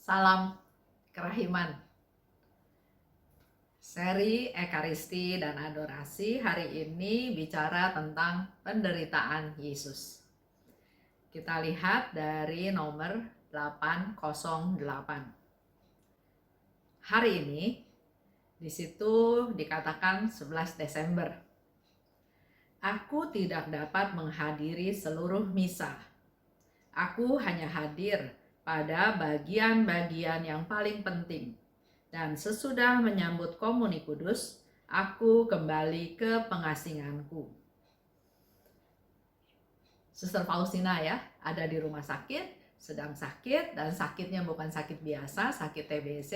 Salam kerahiman. Seri Ekaristi dan Adorasi hari ini bicara tentang penderitaan Yesus. Kita lihat dari nomor 808. Hari ini di situ dikatakan 11 Desember. Aku tidak dapat menghadiri seluruh misa. Aku hanya hadir pada bagian-bagian yang paling penting. Dan sesudah menyambut Komuni Kudus, aku kembali ke pengasinganku. Suster Faustina ya, ada di rumah sakit, sedang sakit, dan sakitnya bukan sakit biasa, sakit TBC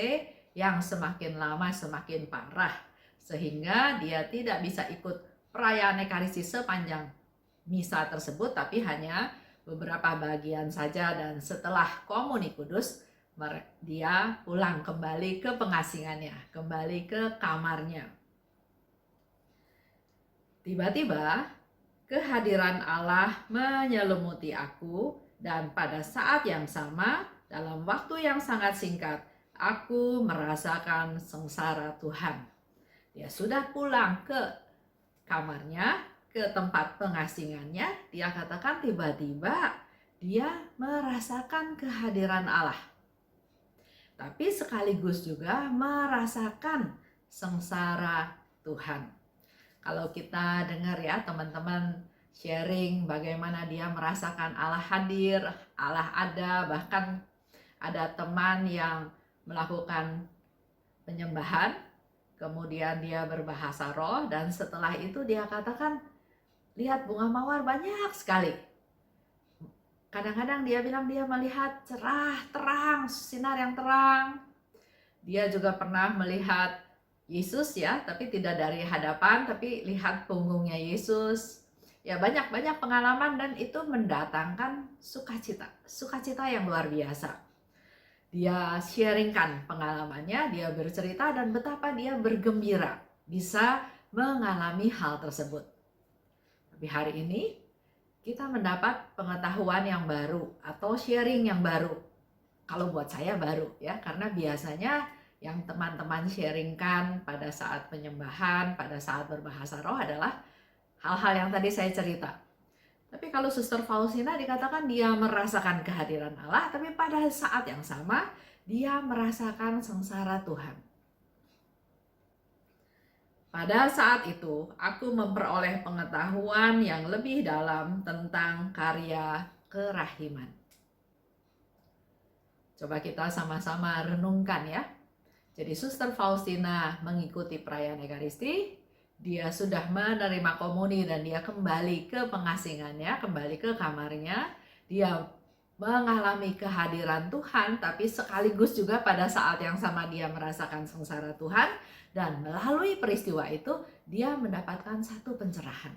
yang semakin lama semakin parah. Sehingga dia tidak bisa ikut perayaan Ekaristi sepanjang misa tersebut, tapi hanya beberapa bagian saja, dan setelah Komuni Kudus dia pulang kembali ke pengasingannya, kembali ke kamarnya. Tiba-tiba kehadiran Allah menyelimuti aku, dan pada saat yang sama dalam waktu yang sangat singkat aku merasakan sengsara Tuhan. Dia sudah pulang ke kamarnya, ke tempat pengasingannya, dia katakan tiba-tiba dia merasakan kehadiran Allah. Tapi sekaligus juga merasakan sengsara Tuhan. Kalau kita dengar ya teman-teman sharing bagaimana dia merasakan Allah hadir, Allah ada, bahkan ada teman yang melakukan penyembahan, kemudian dia berbahasa roh, dan setelah itu dia katakan, lihat bunga mawar banyak sekali. Kadang-kadang dia bilang dia melihat cerah, terang, sinar yang terang. Dia juga pernah melihat Yesus ya, tapi tidak dari hadapan, tapi lihat punggungnya Yesus. Ya banyak-banyak pengalaman, dan itu mendatangkan sukacita, sukacita yang luar biasa. Dia sharingkan pengalamannya, dia bercerita dan betapa dia bergembira bisa mengalami hal tersebut. Tapi hari ini kita mendapat pengetahuan yang baru atau sharing yang baru. Kalau buat saya baru ya, karena biasanya yang teman-teman sharingkan pada saat penyembahan, pada saat berbahasa roh adalah hal-hal yang tadi saya cerita. Tapi kalau Suster Faustina dikatakan dia merasakan kehadiran Allah, tapi pada saat yang sama dia merasakan sengsara Tuhan. Pada saat itu, aku memperoleh pengetahuan yang lebih dalam tentang karya kerahiman. Coba kita sama-sama renungkan ya. Jadi Suster Faustina mengikuti perayaan Ekaristi, dia sudah menerima komuni dan dia kembali ke pengasingannya, kembali ke kamarnya. Dia mengalami kehadiran Tuhan, tapi sekaligus juga pada saat yang sama dia merasakan sengsara Tuhan, dan melalui peristiwa itu dia mendapatkan satu pencerahan,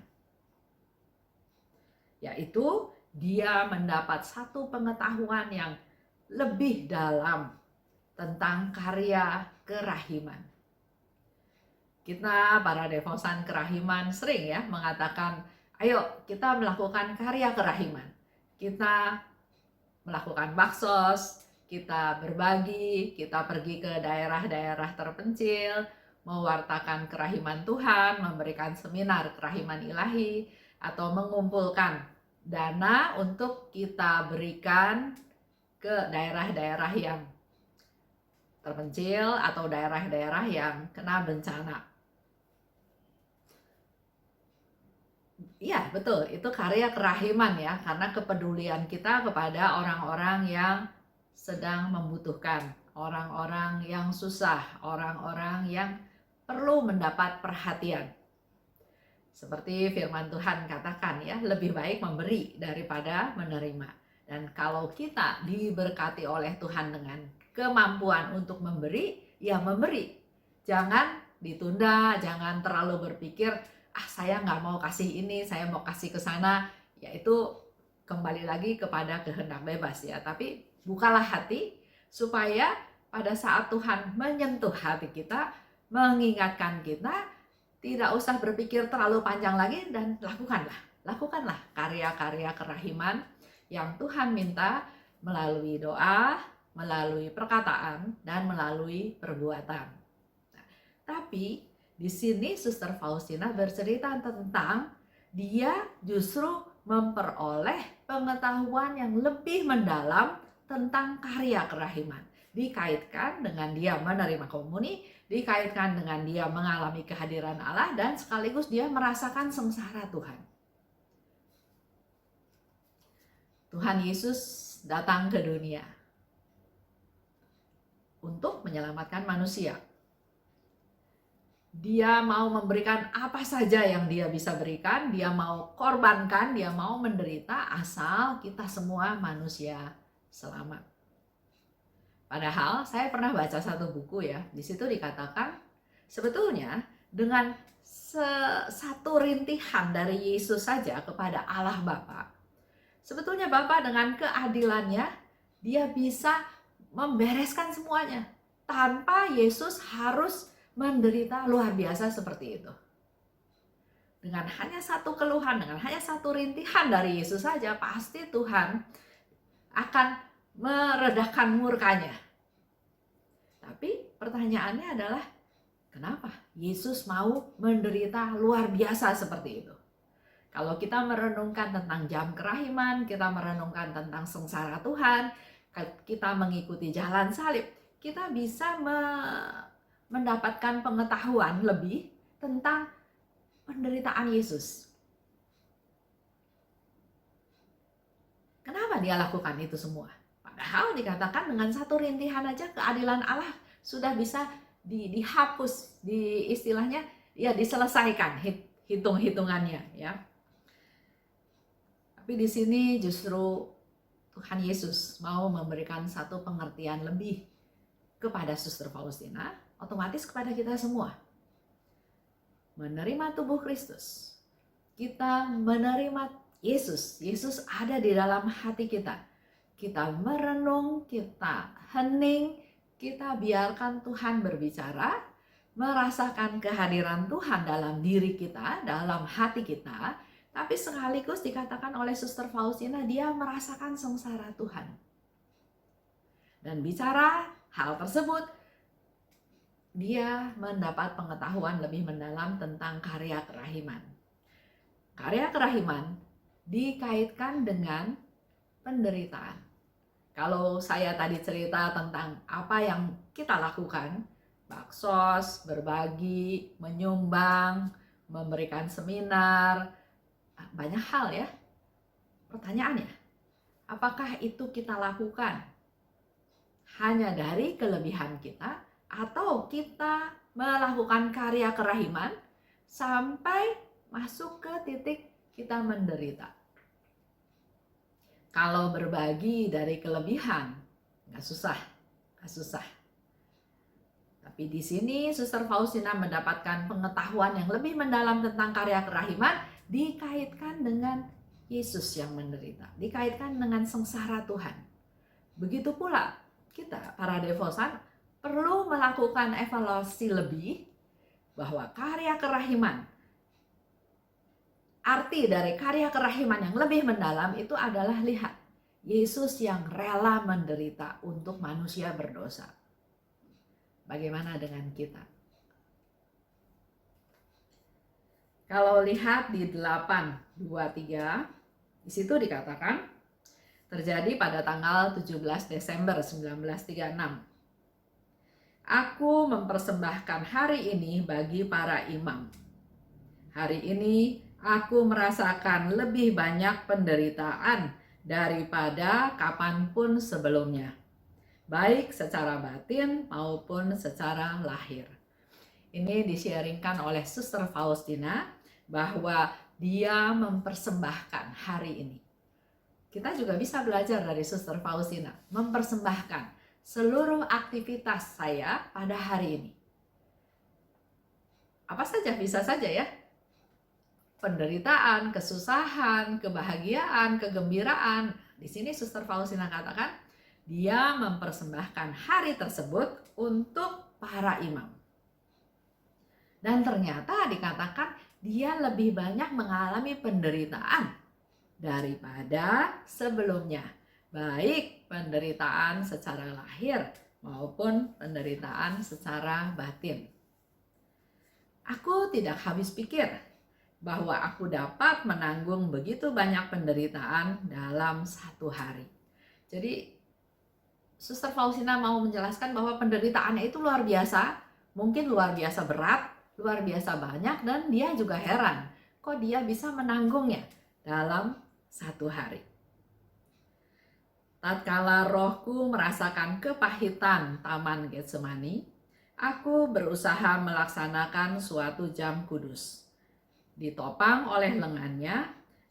yaitu dia mendapat satu pengetahuan yang lebih dalam tentang karya kerahiman. Kita para devosan kerahiman sering ya mengatakan, ayo kita melakukan karya kerahiman. Kita melakukan baksos, kita berbagi, kita pergi ke daerah-daerah terpencil, mewartakan kerahiman Tuhan, memberikan seminar kerahiman ilahi, atau mengumpulkan dana untuk kita berikan ke daerah-daerah yang terpencil atau daerah-daerah yang kena bencana. Iya betul, itu karya kerahiman ya, karena kepedulian kita kepada orang-orang yang sedang membutuhkan, orang-orang yang susah, orang-orang yang perlu mendapat perhatian. Seperti firman Tuhan katakan ya, lebih baik memberi daripada menerima. Dan kalau kita diberkati oleh Tuhan dengan kemampuan untuk memberi, ya memberi. Jangan ditunda, jangan terlalu berpikir, saya nggak mau kasih ini, saya mau kasih ke sana. Yaitu kembali lagi kepada kehendak bebas ya. Tapi bukalah hati supaya pada saat Tuhan menyentuh hati kita, mengingatkan kita, tidak usah berpikir terlalu panjang lagi, dan lakukanlah karya-karya kerahiman yang Tuhan minta melalui doa, melalui perkataan, dan melalui perbuatan. Nah, tapi di sini Suster Faustina bercerita tentang dia justru memperoleh pengetahuan yang lebih mendalam tentang karya kerahiman. Dikaitkan dengan dia menerima komuni, dikaitkan dengan dia mengalami kehadiran Allah, dan sekaligus dia merasakan sengsara Tuhan. Tuhan Yesus datang ke dunia untuk menyelamatkan manusia. Dia mau memberikan apa saja yang dia bisa berikan, dia mau korbankan, dia mau menderita asal kita semua manusia selamat. Padahal saya pernah baca satu buku ya, di situ dikatakan sebetulnya dengan satu rintihan dari Yesus saja kepada Allah Bapa, sebetulnya Bapa dengan keadilannya dia bisa membereskan semuanya tanpa Yesus harus menderita luar biasa seperti itu. Dengan hanya satu keluhan, dengan hanya satu rintihan dari Yesus saja, pasti Tuhan akan meredakan murkanya. Tapi pertanyaannya adalah, kenapa Yesus mau menderita luar biasa seperti itu? Kalau kita merenungkan tentang jam kerahiman, kita merenungkan tentang sengsara Tuhan, kita mengikuti jalan salib, kita bisa mendapatkan pengetahuan lebih tentang penderitaan Yesus. Kenapa dia lakukan itu semua? Padahal dikatakan dengan satu rintihan aja keadilan Allah sudah bisa dihapus, istilahnya ya diselesaikan hitung-hitungannya ya. Tapi di sini justru Tuhan Yesus mau memberikan satu pengertian lebih kepada Suster Faustina, otomatis kepada kita semua. Menerima tubuh Kristus, kita menerima Yesus. Yesus ada di dalam hati kita. Kita merenung, kita hening, kita biarkan Tuhan berbicara, merasakan kehadiran Tuhan dalam diri kita, dalam hati kita. Tapi sekaligus dikatakan oleh Suster Faustina, dia merasakan sengsara Tuhan. Dan bicara hal tersebut, dia mendapat pengetahuan lebih mendalam tentang karya kerahiman. Karya kerahiman dikaitkan dengan penderitaan. Kalau saya tadi cerita tentang apa yang kita lakukan, baksos, berbagi, menyumbang, memberikan seminar, banyak hal ya. Pertanyaannya, apakah itu kita lakukan hanya dari kelebihan kita, atau kita melakukan karya kerahiman sampai masuk ke titik kita menderita? Kalau berbagi dari kelebihan, nggak susah. Tapi di sini Suster Faustina mendapatkan pengetahuan yang lebih mendalam tentang karya kerahiman, dikaitkan dengan Yesus yang menderita, dikaitkan dengan sengsara Tuhan. Begitu pula kita, para devosan, perlu melakukan evaluasi lebih bahwa karya kerahiman, arti dari karya kerahiman yang lebih mendalam itu adalah lihat Yesus yang rela menderita untuk manusia berdosa. Bagaimana dengan kita? Kalau lihat di 8:23, di situ dikatakan terjadi pada tanggal 17 Desember 1936. Aku mempersembahkan hari ini bagi para imam. Hari ini aku merasakan lebih banyak penderitaan daripada kapanpun sebelumnya, baik secara batin maupun secara lahir. Ini di-sharingkan oleh Suster Faustina bahwa dia mempersembahkan hari ini. Kita juga bisa belajar dari Suster Faustina, mempersembahkan seluruh aktivitas saya pada hari ini. Apa saja, bisa saja ya. Penderitaan, kesusahan, kebahagiaan, kegembiraan. Di sini Suster Faustina katakan, dia mempersembahkan hari tersebut untuk para imam. Dan ternyata dikatakan dia lebih banyak mengalami penderitaan daripada sebelumnya. baik penderitaan secara lahir maupun penderitaan secara batin. Aku tidak habis pikir bahwa aku dapat menanggung begitu banyak penderitaan dalam satu hari. Jadi Suster Faustina mau menjelaskan bahwa penderitaannya itu luar biasa, mungkin luar biasa berat, luar biasa banyak, dan dia juga heran kok dia bisa menanggungnya dalam satu hari. Tatkala rohku merasakan kepahitan Taman Getsemani, aku berusaha melaksanakan suatu jam kudus. Ditopang oleh lengannya,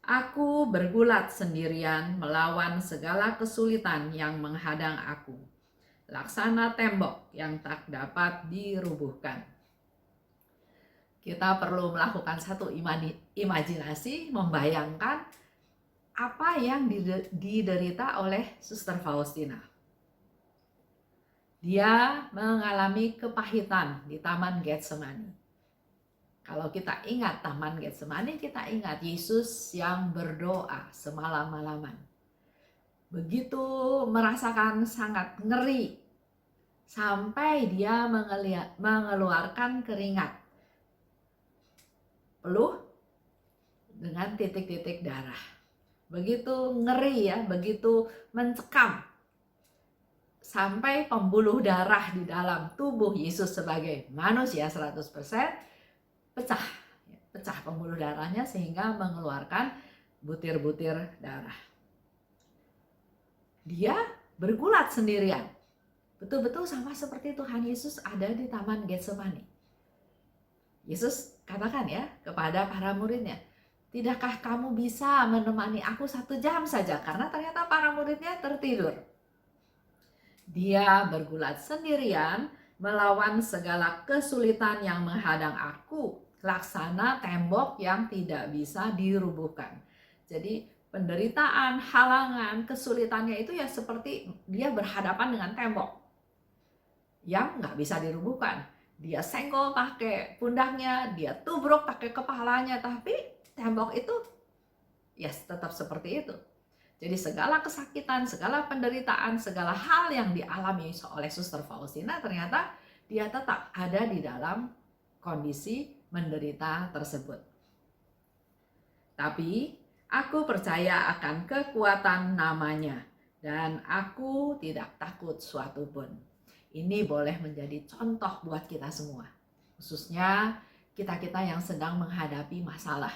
aku bergulat sendirian melawan segala kesulitan yang menghadang aku. Laksana tembok yang tak dapat dirubuhkan. Kita perlu melakukan satu imajinasi, membayangkan apa yang diderita oleh Suster Faustina. Dia mengalami kepahitan di Taman Getsemani. Kalau kita ingat Taman Getsemani, kita ingat Yesus yang berdoa semalam-malaman. Begitu merasakan sangat ngeri, sampai dia mengeluarkan keringat peluh dengan titik-titik darah. Begitu ngeri ya, begitu mencekam. Sampai pembuluh darah di dalam tubuh Yesus sebagai manusia 100% pecah pembuluh darahnya sehingga mengeluarkan butir-butir darah. Dia bergulat sendirian. Betul-betul sama seperti Tuhan Yesus ada di Taman Getsemani. Yesus katakan ya kepada para muridnya, tidakkah kamu bisa menemani aku 1 jam saja? Karena ternyata para muridnya tertidur. Dia bergulat sendirian melawan segala kesulitan yang menghadang aku. Laksana tembok yang tidak bisa dirubuhkan. Jadi penderitaan, halangan, kesulitannya itu ya seperti dia berhadapan dengan tembok yang nggak bisa dirubuhkan. Dia senggol pakai pundaknya, dia tubruk pakai kepalanya, tapi tembok itu ya tetap seperti itu. Jadi segala kesakitan, segala penderitaan, segala hal yang dialami oleh Suster Faustina ternyata dia tetap ada di dalam kondisi menderita tersebut. Tapi aku percaya akan kekuatan namanya dan aku tidak takut suatu pun. Ini boleh menjadi contoh buat kita semua, khususnya kita-kita yang sedang menghadapi masalah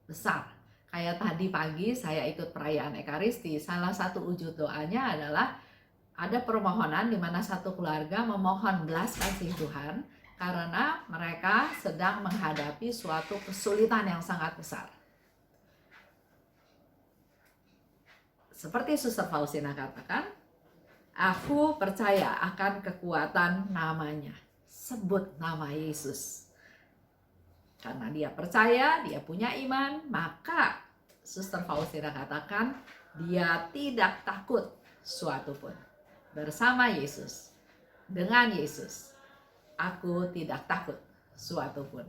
besar. Kayak tadi pagi saya ikut perayaan Ekaristi, salah satu wujud doanya adalah ada permohonan di mana satu keluarga memohon belas kasih Tuhan karena mereka sedang menghadapi suatu kesulitan yang sangat besar. Seperti Suster Faustina katakan, aku percaya akan kekuatan namanya. Sebut nama Yesus. Karena dia percaya, dia punya iman, maka Suster Faustina katakan dia tidak takut suatu pun. Bersama Yesus, dengan Yesus, aku tidak takut suatu pun.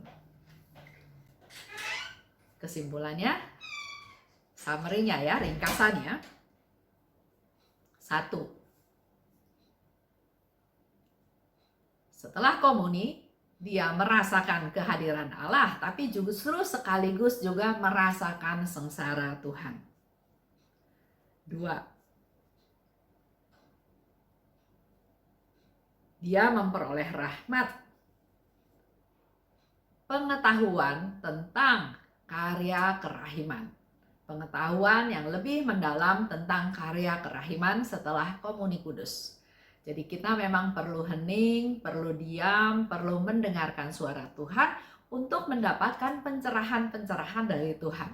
Kesimpulannya, summary-nya ya, ringkasannya. 1. Setelah komuni, dia merasakan kehadiran Allah, tapi justru sekaligus juga merasakan sengsara Tuhan. 2. Dia memperoleh rahmat, pengetahuan tentang karya kerahiman, pengetahuan yang lebih mendalam tentang karya kerahiman setelah komuni kudus. Jadi kita memang perlu hening, perlu diam, perlu mendengarkan suara Tuhan untuk mendapatkan pencerahan-pencerahan dari Tuhan.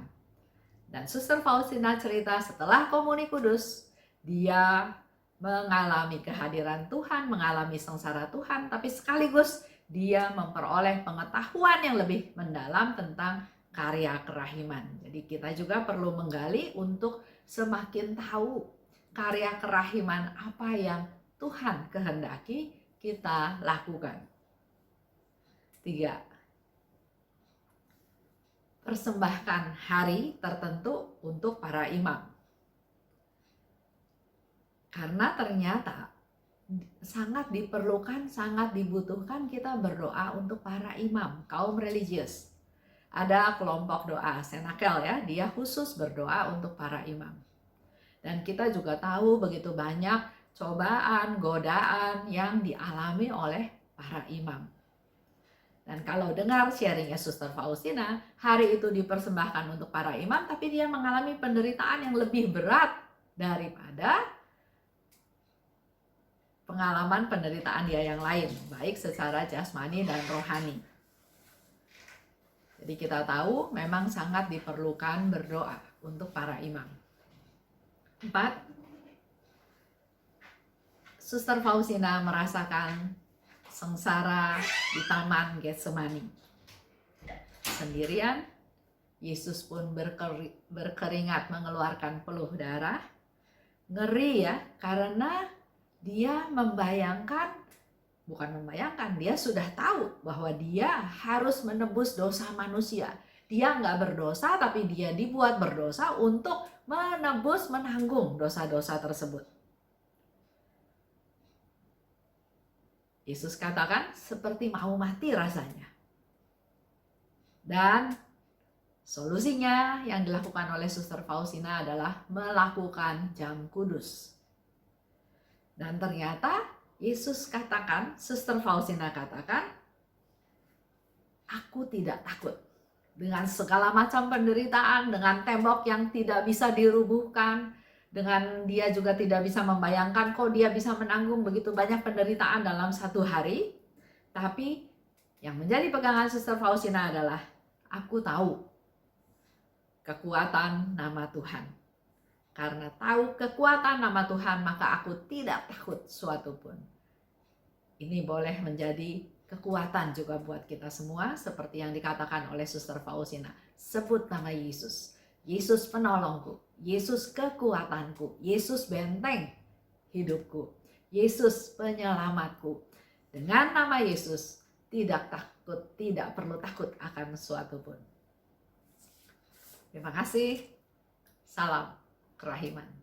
Dan Suster Faustina cerita setelah komuni kudus, dia mengalami kehadiran Tuhan, mengalami sengsara Tuhan, tapi sekaligus dia memperoleh pengetahuan yang lebih mendalam tentang karya kerahiman. Jadi kita juga perlu menggali untuk semakin tahu karya kerahiman apa yang Tuhan kehendaki kita lakukan. 3. mempersembahkan hari tertentu untuk para imam. Karena ternyata sangat diperlukan, sangat dibutuhkan kita berdoa untuk para imam, kaum religius. Ada kelompok doa Senakel ya, dia khusus berdoa untuk para imam. Dan kita juga tahu begitu banyak cobaan, godaan yang dialami oleh para imam. Dan kalau dengar sharingnya Suster Faustina, hari itu dipersembahkan untuk para imam, tapi dia mengalami penderitaan yang lebih berat daripada pengalaman penderitaan dia yang lain, baik secara jasmani dan rohani. Jadi kita tahu memang sangat diperlukan berdoa untuk para imam. 4. Suster Faustina merasakan sengsara di Taman Getsemani. Sendirian, Yesus pun berkeringat mengeluarkan peluh darah. Ngeri ya, karena dia dia sudah tahu bahwa dia harus menebus dosa manusia. Dia nggak berdosa, tapi dia dibuat berdosa untuk menanggung dosa-dosa tersebut. Yesus katakan seperti mau mati rasanya. Dan solusinya yang dilakukan oleh Suster Faustina adalah melakukan jam kudus. Dan ternyata Yesus katakan, Suster Faustina katakan, aku tidak takut. Dengan segala macam penderitaan, dengan tembok yang tidak bisa dirubuhkan, dengan dia juga tidak bisa membayangkan kok dia bisa menanggung begitu banyak penderitaan dalam satu hari. Tapi yang menjadi pegangan Suster Faustina adalah, aku tahu kekuatan nama Tuhan. Karena tahu kekuatan nama Tuhan, maka aku tidak takut suatu pun. Ini boleh menjadi kekuatan juga buat kita semua, seperti yang dikatakan oleh Suster Faustina. Sebut nama Yesus. Yesus penolongku, Yesus kekuatanku, Yesus benteng hidupku, Yesus penyelamatku. Dengan nama Yesus, tidak perlu takut akan sesuatu pun. Terima kasih. Salam kerahiman.